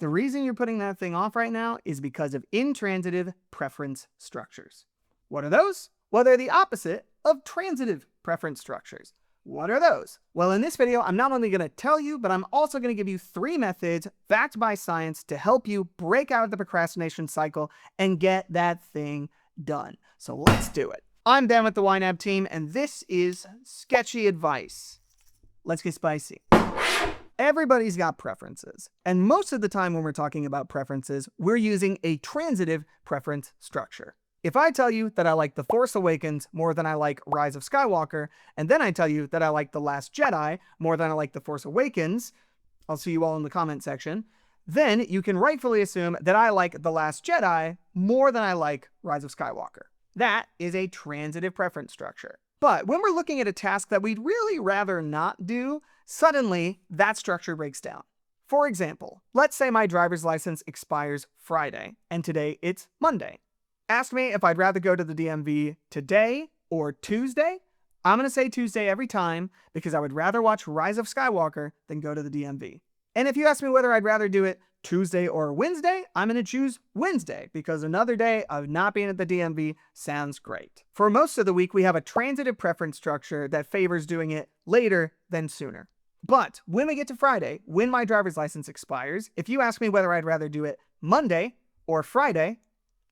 The reason you're putting that thing off right now is because of intransitive preference structures. What are those? Well, they're the opposite of transitive preference structures. What are those? Well, in this video, I'm not only going to tell you, but I'm also going to give you 3 methods backed by science to help you break out of the procrastination cycle and get that thing done. So let's do it. I'm Dan with the YNAB team, and this is sketchy advice. Let's get spicy. Everybody's got preferences, and most of the time when we're talking about preferences, we're using a transitive preference structure. If I tell you that I like The Force Awakens more than I like Rise of Skywalker, and then I tell you that I like The Last Jedi more than I like The Force Awakens, I'll see you all in the comment section, then you can rightfully assume that I like The Last Jedi more than I like Rise of Skywalker. That is a transitive preference structure. But when we're looking at a task that we'd really rather not do, suddenly that structure breaks down. For example, let's say my driver's license expires Friday, and today it's Monday. Ask me if I'd rather go to the DMV today or Tuesday. I'm going to say Tuesday every time because I would rather watch Rise of Skywalker than go to the DMV. And if you ask me whether I'd rather do it Tuesday or Wednesday, I'm going to choose Wednesday because another day of not being at the DMV sounds great. For most of the week, we have a transitive preference structure that favors doing it later than sooner. But when we get to Friday, when my driver's license expires, if you ask me whether I'd rather do it Monday or Friday,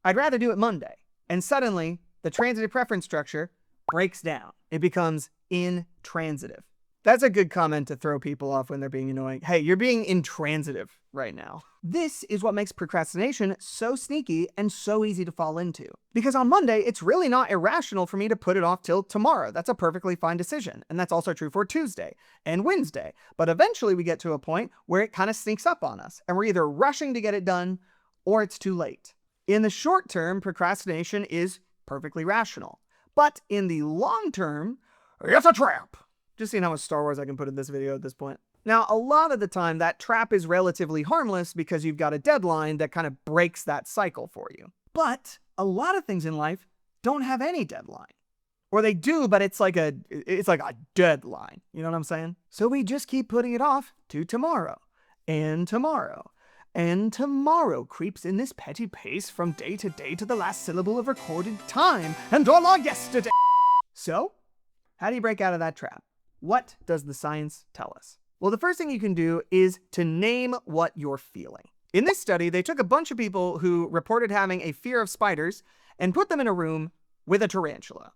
I'd rather do it Monday. And suddenly, the transitive preference structure breaks down. It becomes intransitive. That's a good comment to throw people off when they're being annoying. Hey, you're being intransitive right now. This is what makes procrastination so sneaky and so easy to fall into. Because on Monday, it's really not irrational for me to put it off till tomorrow. That's a perfectly fine decision. And that's also true for Tuesday and Wednesday. But eventually we get to a point where it kind of sneaks up on us and we're either rushing to get it done or it's too late. In the short term, procrastination is perfectly rational. But in the long term, it's a trap. Just seeing how much Star Wars I can put in this video at this point. Now, a lot of the time, that trap is relatively harmless because you've got a deadline that kind of breaks that cycle for you. But a lot of things in life don't have any deadline. Or they do, but it's like a deadline. You know what I'm saying? So we just keep putting it off to tomorrow and tomorrow. And tomorrow creeps in this petty pace from day to day to the last syllable of recorded time and all our yesterday. So, how do you break out of that trap? What does the science tell us? Well, the first thing you can do is to name what you're feeling. In this study, they took a bunch of people who reported having a fear of spiders and put them in a room with a tarantula.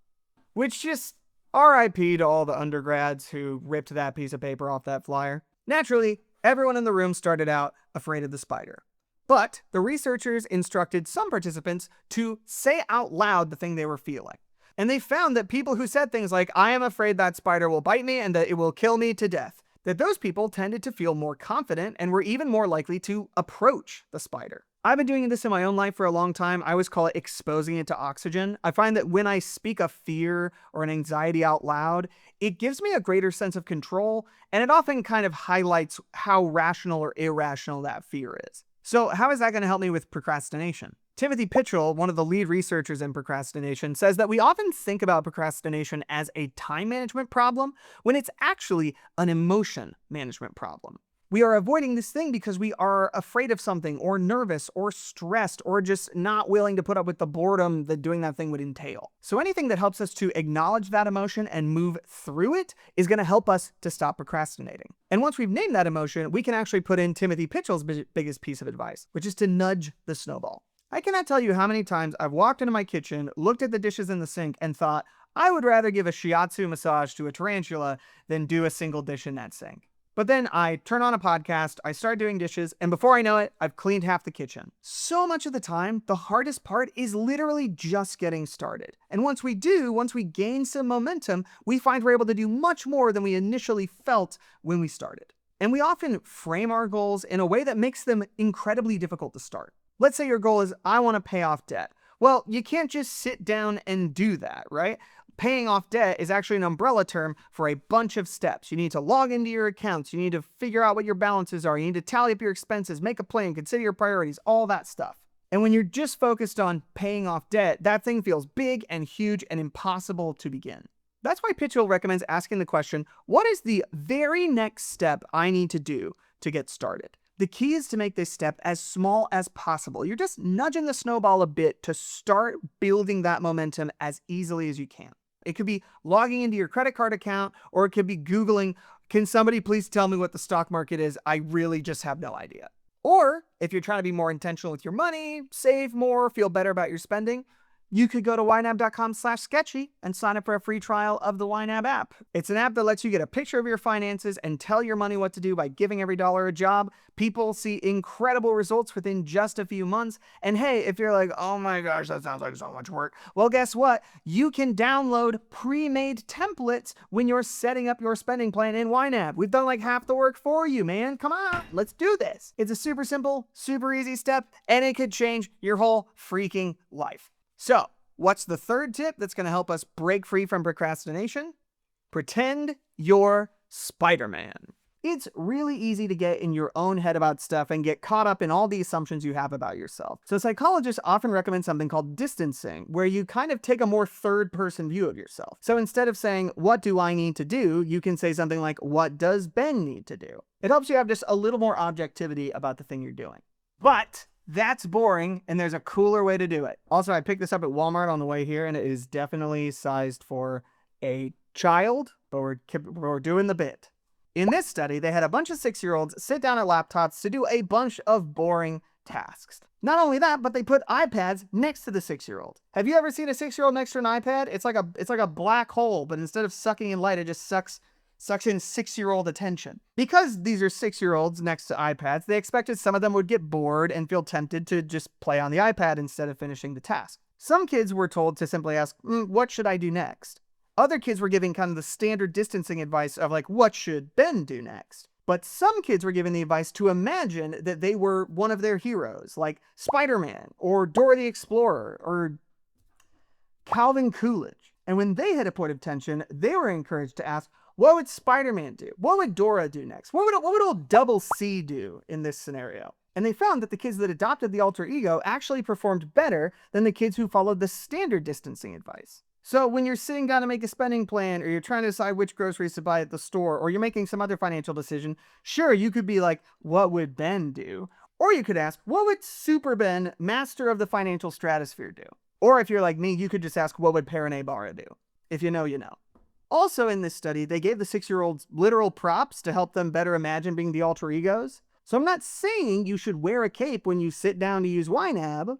Which just RIP to all the undergrads who ripped that piece of paper off that flyer. Naturally, everyone in the room started out afraid of the spider. But the researchers instructed some participants to say out loud the thing they were feeling. And they found that people who said things like, I am afraid that spider will bite me and that it will kill me to death, that those people tended to feel more confident and were even more likely to approach the spider. I've been doing this in my own life for a long time. I always call it exposing it to oxygen. I find that when I speak a fear or an anxiety out loud, it gives me a greater sense of control, and it often kind of highlights how rational or irrational that fear is. So how is that going to help me with procrastination? Timothy Pitchell, one of the lead researchers in procrastination, says that we often think about procrastination as a time management problem when it's actually an emotion management problem. We are avoiding this thing because we are afraid of something or nervous or stressed or just not willing to put up with the boredom that doing that thing would entail. So anything that helps us to acknowledge that emotion and move through it is going to help us to stop procrastinating. And once we've named that emotion, we can actually put in Timothy Pitchell's biggest piece of advice, which is to nudge the snowball. I cannot tell you how many times I've walked into my kitchen, looked at the dishes in the sink, and thought, I would rather give a shiatsu massage to a tarantula than do a single dish in that sink. But then I turn on a podcast, I start doing dishes, and before I know it, I've cleaned half the kitchen. So much of the time, the hardest part is literally just getting started. And once we gain some momentum, we find we're able to do much more than we initially felt when we started. And we often frame our goals in a way that makes them incredibly difficult to start. Let's say your goal is, I want to pay off debt. Well, you can't just sit down and do that, right? Paying off debt is actually an umbrella term for a bunch of steps. You need to log into your accounts. You need to figure out what your balances are. You need to tally up your expenses, make a plan, consider your priorities, all that stuff. And when you're just focused on paying off debt, that thing feels big and huge and impossible to begin. That's why Pitchell recommends asking the question, what is the very next step I need to do to get started? The key is to make this step as small as possible. You're just nudging the snowball a bit to start building that momentum as easily as you can. It could be logging into your credit card account, or it could be Googling, can somebody please tell me what the stock market is? I really just have no idea. Or if you're trying to be more intentional with your money, save more, feel better about your spending, you could go to ynab.com/sketchy and sign up for a free trial of the YNAB app. It's an app that lets you get a picture of your finances and tell your money what to do by giving every dollar a job. People see incredible results within just a few months. And hey, if you're like, oh my gosh, that sounds like so much work. Well, guess what? You can download pre-made templates when you're setting up your spending plan in YNAB. We've done like half the work for you, man. Come on, let's do this. It's a super simple, super easy step, and it could change your whole freaking life. So, what's the third tip that's going to help us break free from procrastination? Pretend you're Spider-Man. It's really easy to get in your own head about stuff and get caught up in all the assumptions you have about yourself. So psychologists often recommend something called distancing, where you kind of take a more third-person view of yourself. So instead of saying, what do I need to do? You can say something like, what does Ben need to do? It helps you have just a little more objectivity about the thing you're doing. But that's boring, and there's a cooler way to do it. Also, I picked this up at Walmart on the way here, and it is definitely sized for a child, but we're doing the bit. In this study, they had a bunch of 6-year-olds sit down at laptops to do a bunch of boring tasks. Not only that, but they put iPads next to the 6-year-old. Have you ever seen a 6-year-old next to an iPad? It's like a black hole, but instead of sucking in light, it just sucks in 6-year-old attention. Because these are 6-year-olds next to iPads, they expected some of them would get bored and feel tempted to just play on the iPad instead of finishing the task. Some kids were told to simply ask, what should I do next? Other kids were giving kind of the standard distancing advice of like, what should Ben do next? But some kids were given the advice to imagine that they were one of their heroes, like Spider-Man or Dora the Explorer or Calvin Coolidge. And when they hit a point of tension, they were encouraged to ask, what would Spider-Man do? What would Dora do next? What would old Double C do in this scenario? And they found that the kids that adopted the alter ego actually performed better than the kids who followed the standard distancing advice. So when you're sitting down to make a spending plan, or you're trying to decide which groceries to buy at the store, or you're making some other financial decision, sure, you could be like, what would Ben do? Or you could ask, what would Super Ben, master of the financial stratosphere, do? Or if you're like me, you could just ask, what would Perine Barra do? If you know, you know. Also in this study, they gave the 6-year-olds literal props to help them better imagine being the alter egos. So I'm not saying you should wear a cape when you sit down to use YNAB.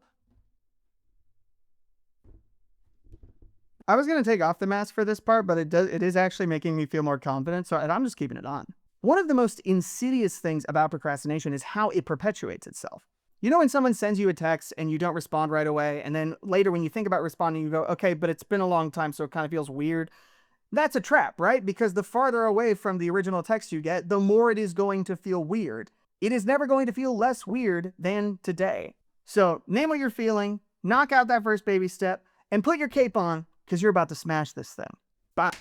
I was going to take off the mask for this part, but it is actually making me feel more confident, and I'm just keeping it on. One of the most insidious things about procrastination is how it perpetuates itself. You know when someone sends you a text and you don't respond right away, and then later when you think about responding, you go, okay, but it's been a long time, so it kind of feels weird. That's a trap, right? Because the farther away from the original text you get, the more it is going to feel weird. It is never going to feel less weird than today. So name what you're feeling, knock out that first baby step, and put your cape on, because you're about to smash this thing. Bye.